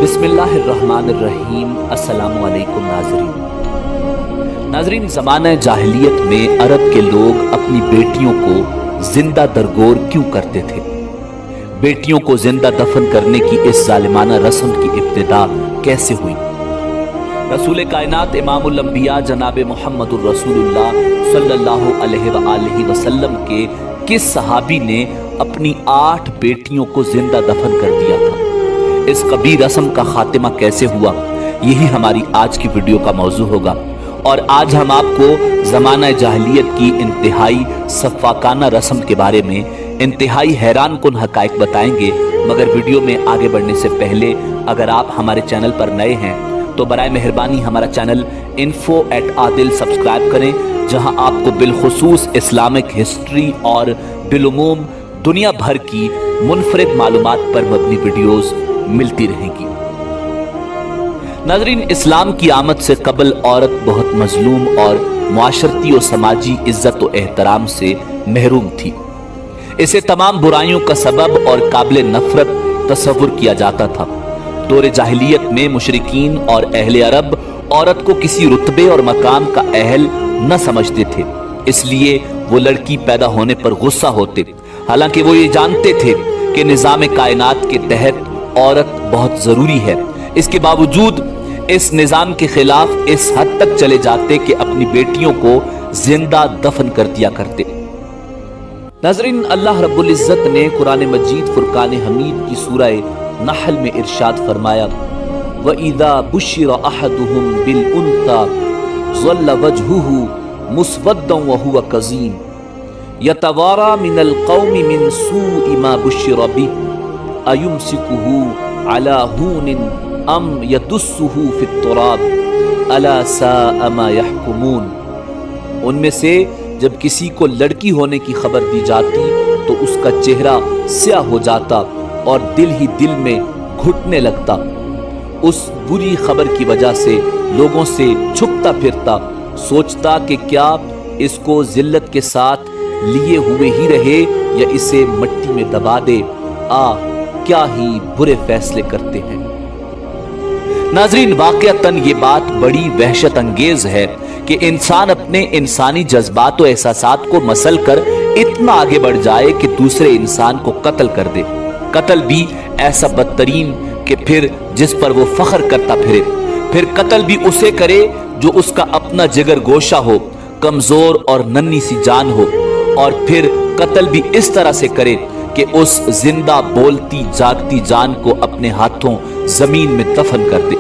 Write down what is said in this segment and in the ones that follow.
बिस्मिल्लाहिर्रहमानिर्रहीम। अस्सलामु अलैकुम नाज़रीन, ज़माना जाहिलियत में अरब के लोग अपनी बेटियों को जिंदा दरगोर क्यों करते थे? बेटियों को जिंदा दफन करने की इस जालिमाना रस्म की इब्तिदा कैसे हुई? रसूल कायनात इमामुल अंबिया जनाब मुहम्मदुर रसूलुल्लाह सल्लल्लाहु अलैहि वसल्लम के किस सहाबी ने अपनी 8 बेटियों को जिंदा दफन कर दिया था? इस कबी रस्म का खातिमा कैसे हुआ? यही हमारी आज की वीडियो का मौजू होगा। और आज हम आपको ज़माना जाहिलियत की इंतहाई सफ़ाकाना रस्म के बारे में इंतहाई हैरान कुन हक़ाइक़ बताएंगे। मगर वीडियो में आगे बढ़ने से पहले अगर आप हमारे चैनल पर नए हैं तो बराए मेहरबानी हमारा चैनल info@adil सब्सक्राइब करें, जहां आपको बिलखुसूस इस्लामिक हिस्ट्री और बिलुमूम दुनिया भर की मुनफरिद मालूमात पर मबनी वीडियोस मिलती रहेंगी। नाज़रीन, इस्लाम की आमद से कबल औरत बहुत मजलूम और मुआशरती और समाजी इज्जत और एहतराम से महरूम थी। इसे तमाम बुराइयों का सबब और काबिल नफरत तस्वुर किया जाता था। दौरे जाहिलियत में मुशरिकीन और अहले अरब औरत को किसी रुतबे और मकाम का अहल न समझते थे, इसलिए वो लड़की पैदा होने पर गुस्सा होते। हालांकि वो ये जानते थे कि निज़ाम कायनात के तहत औरत बहुत जरूरी है। इसके बावजूद इस निज़ाम के खिलाफ इस हद तक चले जाते कि अपनी बेटियों को जिंदा दफन कर दिया करते। नाज़रीन, अल्लाह रब्बुल इज़्ज़त ने कुरान मजीद फुरकान हमीद की सूरह नहल में इरशाद फरमाया, व इज़ा बुश्शिरा अहदुहुम बिल उन्सा ज़ल्ला वजहुहु मुस्वद्दन व हुवा कज़ीम यतवारा मिनल कौमि मिन सूइ मा बुश्शिरा बिहि अयुमसिकुहु अला हूनिन अम यदुस्सुहु फित्तुराब अला साअ मा यहकुमून। उनमें से जब किसी को लड़की होने की खबर दी जाती तो उसका चेहरा स्याह हो जाता और दिल ही दिल में घुटने लगता। उस बुरी खबर की वजह से लोगों से छुपता फिरता, सोचता कि क्या इसको जिल्लत के साथ लिए हुए ही रहे या इसे मिट्टी में दबा दे। क्या ही बुरे फैसले करते हैं। नाज़रीन, वाक़अतन ये बात बड़ी वहशत अंगेज है कि इंसान अपने इंसानी जज्बात और एहसासात को मसल कर इतना आगे बढ़ जाए कि दूसरे इंसान को कत्ल कर दे। कत्ल भी ऐसा बदतरीन कि फिर जिस पर वो फख्र करता फिरे। फिर कत्ल भी उसे करे जो उसका अपना जिगर गोशा हो, कमजोर और नन्ही सी जान हो। और फिर कत्ल भी इस तरह से करे कि उस जिंदा बोलती जागती जान को अपने हाथों जमीन में दफन कर दे।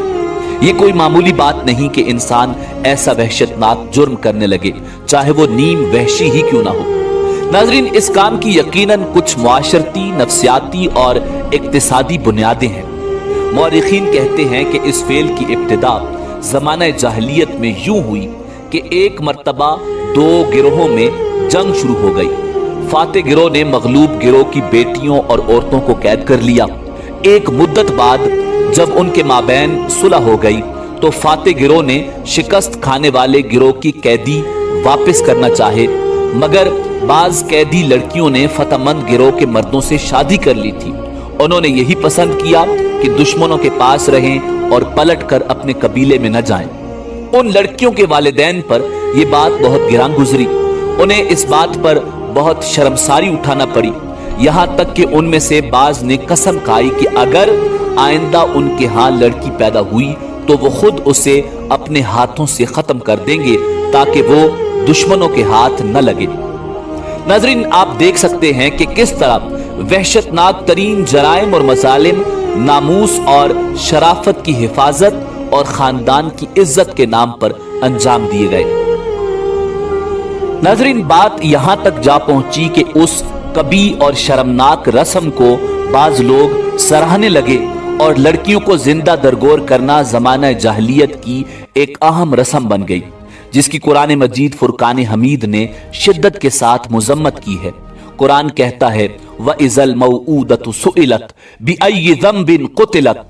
ये कोई मामूली बात नहीं कि इंसान ऐसा वहशतनाक जुर्म करने लगे, चाहे वो नीम वहशी ही क्यों ना हो। नाज़रीन, इस काम की यकीनन कुछ मुआशरती, नफ्सियाती और इक्तिसादी बुनियादें हैं। मौरिखीन कहते हैं कि इस फेल की इब्तिदा ज़माना जाहिलियत में यूं हुई कि एक मर्तबा 2 गिरोहों में जंग शुरू हो गई। फाते गिरोह ने मगलूब गिरोह की बेटियों और औरतों को कैद कर लिया। एक मुद्दत बाद जब उनके माबैन सुलह हो गई तो फाते गिरोह ने शिकस्त खाने वाले गिरोह की कैदी वापस करना चाहे, मगर बाज कैदी लड़कियों ने फतहमंद गिरोह के मर्दों से शादी कर ली थी। उन्होंने यही पसंद किया कि दुश्मनों के पास रहें और पलट कर अपने कबीले में न जाएं। उन लड़कियों के वालिदैन पर यह बात बहुत गिरां गुजरी। उन्हें इस बात पर बहुत शर्मसारी उठाना पड़ी। यहाँ तक कि उनमें से बाज ने कसम खाई कि अगर आइंदा उनके यहाँ लड़की पैदा हुई तो वो खुद उसे अपने हाथों से खत्म कर देंगे ताकि वो दुश्मनों के हाथ न लगे। नाज़रीन, आप देख सकते हैं कि किस तरह वहशतनाक तरीन जराइम और मजालिम नामूस और शराफत की हिफाजत और खानदान की इज्जत के नाम पर अंजाम दिए गए। नाज़रीन, बात यहां तक जा पहुंची कि उस कबी और शर्मनाक रस्म को बाज लोग सराहने लगे और लड़कियों को जिंदा दरगोर करना ज़माना जाहिलियत की एक अहम रस्म बन गई, जिसकी कुरान मजीद फुरकान हमीद ने शिद्दत के साथ मुजम्मत की है। कुरान कहता है, व इज़ल मौऊदतु सुइलत बिअय्यि ज़ंबिन कुतिलत।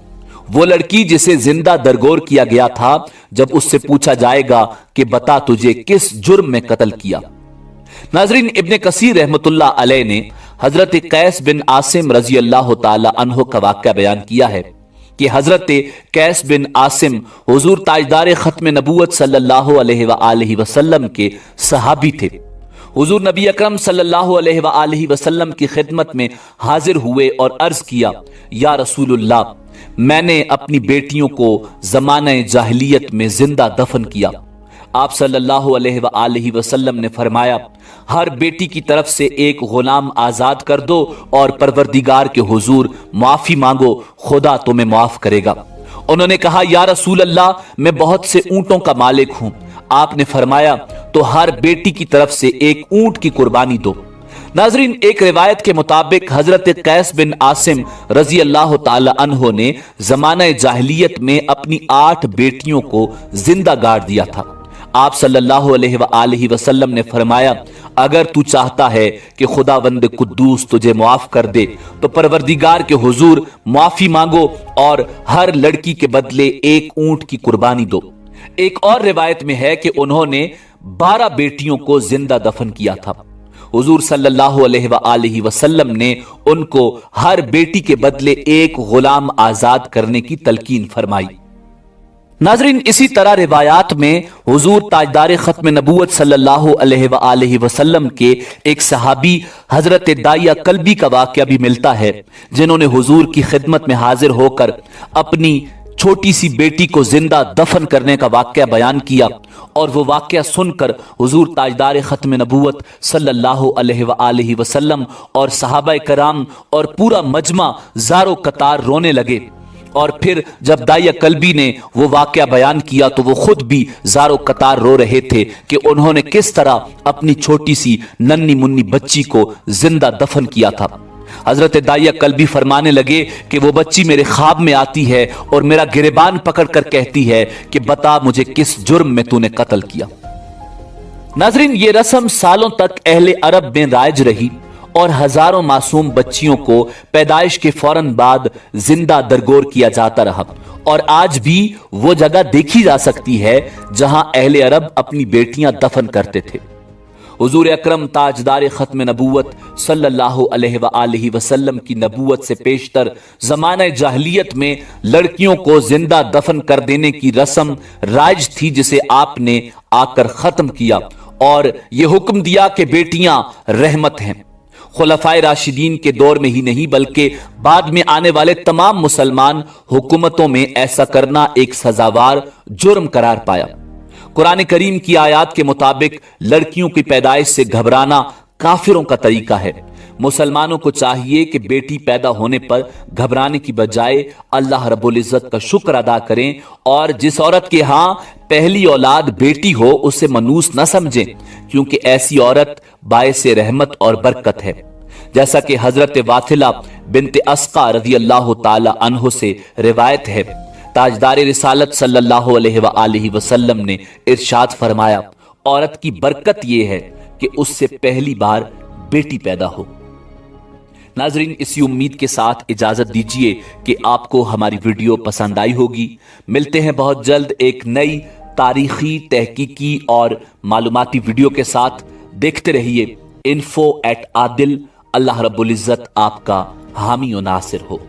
वो लड़की जिसे जिंदा दरगोर किया गया था, जब उससे पूछा जाएगा कि बता तुझे किस जुर्म में कत्ल किया। नाज़रीन, इब्ने कसीर रहमतुल्लाह अलैह ने हजरत कैस बिन आसिम रजी अल्लाह ताला अन्हो का वाक़या बयान किया है کہ حضرت कैस बिन आसिम हुजूर ताजदार खत्म नबूवत सल्लल्लाहु अलैहि वसल्लम के सहाबी थे। हुजूर नबी अकरम सल्लल्लाहु अलैहि वसल्लम की खिदमत में हाजिर हुए और अर्ज किया, या रसूलुल्लाह, मैंने अपनी बेटियों को जमाने जाहिलियत में जिंदा दफन किया। आप सल्लल्लाहु अलैहि वसल्लम ने फरमाया, हर बेटी की तरफ से एक गुलाम आजाद कर दो और परवरदिगार के हुजूर माफी मांगो, खुदा तुम्हें माफ करेगा। उन्होंने कहा, या रसूल अल्लाह, मैं बहुत से ऊंटों का मालिक हूं। आपने फरमाया, तो हर बेटी की तरफ से एक ऊंट की कुर्बानी दो। नाजरीन, एक रिवायत के मुताबिक हजरत कैस बिन आसिम रजी अल्लाह ताला अन्हो ने जमाना जाहिलियत में अपनी 8 बेटियों को जिंदा गाड़ दिया था। आप सल्लल्लाहु अलैहि वसल्लम ने फरमाया, अगर तू चाहता है कि खुदावंद कुद्दूस तुझे माफ कर दे तो परवरदिगार के हुजूर माफी मांगो और हर लड़की के बदले एक ऊंट की कुर्बानी दो। एक और रिवायत में है कि उन्होंने 12 बेटियों को जिंदा दफन किया था। हुजूर सल्लल्लाहु अलैहि वसल्लम ने उनको हर बेटी के बदले एक गुलाम आजाद करने की तलकीन फरमाई। नाजरीन, इसी तरह रिवायात में हुजूर ताजदार खत्म नबूवत सल्लल्लाहु अलैहि वसल्लम के एक सहाबी हजरत दाइया कल्बी का वाकया भी मिलता है, जिन्होंने हुजूर की खिदमत में हाजिर होकर अपनी छोटी सी बेटी को जिंदा दफन करने का वाकया बयान किया और वो वाकया सुनकर हुजूर ताजदार खत्म नबूवत सल्लल्लाहु अलैहि वसल्लम और सहाबा कराम और पूरा मजमा ज़ारो कतार रोने लगे। और फिर जब दाइया कल्बी ने वो वाकया बयान किया तो वो खुद भी ज़ारो कतार रो रहे थे कि उन्होंने किस तरह अपनी छोटी सी नन्ही मुन्नी बच्ची को जिंदा दफन किया था। हजरत दाइया कल्बी फरमाने लगे कि वो बच्ची मेरे ख्वाब में आती है और मेरा गिरबान पकड़कर कहती है कि बता मुझे किस जुर्म में तूने कत्ल किया। नाजरीन, ये रस्म सालों तक अहले अरब में राइज रही और हजारों मासूम बच्चियों को पैदाइश के फौरन बाद जिंदा दरगोर किया जाता रहा और आज भी वो जगह देखी जा सकती है जहां अहले अरब अपनी बेटियां दफन करते थे। हुजूर अकरम ताजदार खत्म नबूवत सल्लल्लाहु अलैहि वसल्लम की नबूवत से पेशतर ज़माने जाहिलियत में लड़कियों को जिंदा दफन कर देने की रस्म राइज थी, जिसे आपने आकर खत्म किया और ये हुक्म दिया कि बेटियां रहमत हैं। खुलफाए राशिदीन के दौर में ही नहीं बल्कि बाद में आने वाले तमाम मुसलमान हुकूमतों में ऐसा करना एक सजावार जुर्म करार पाया। कुरान करीम की आयत के मुताबिक लड़कियों की पैदाइश से घबराना काफिरों का तरीका है। मुसलमानों को चाहिए कि बेटी पैदा होने पर घबराने की बजाय अल्लाह रब्बुल इज्जत का शुक्र अदा करें और जिस औरत के यहाँ पहली औलाद बेटी हो उसे मनूस न समझें, क्योंकि ऐसी औरत बायसे रहमत और बरकत है। जैसा कि हजरत वाथिला बिनते अस्का रज़ी अल्लाह ताला अन्हो से रिवायत है, ताजदार रिसालत सल्लल्लाहु अलैहि वसल्लम ने इरशाद फरमाया, औरत की बरकत यह है कि उससे पहली बार बेटी पैदा हो। नाजरीन, इसी उम्मीद के साथ इजाजत दीजिए कि आपको हमारी वीडियो पसंद आई होगी। मिलते हैं बहुत जल्द एक नई तारीखी, तहकीकी और मालूमाती वीडियो के साथ। देखते रहिए info@adil। अल्लाह रब्बुल इज्जत आपका हामी और नासिर हो।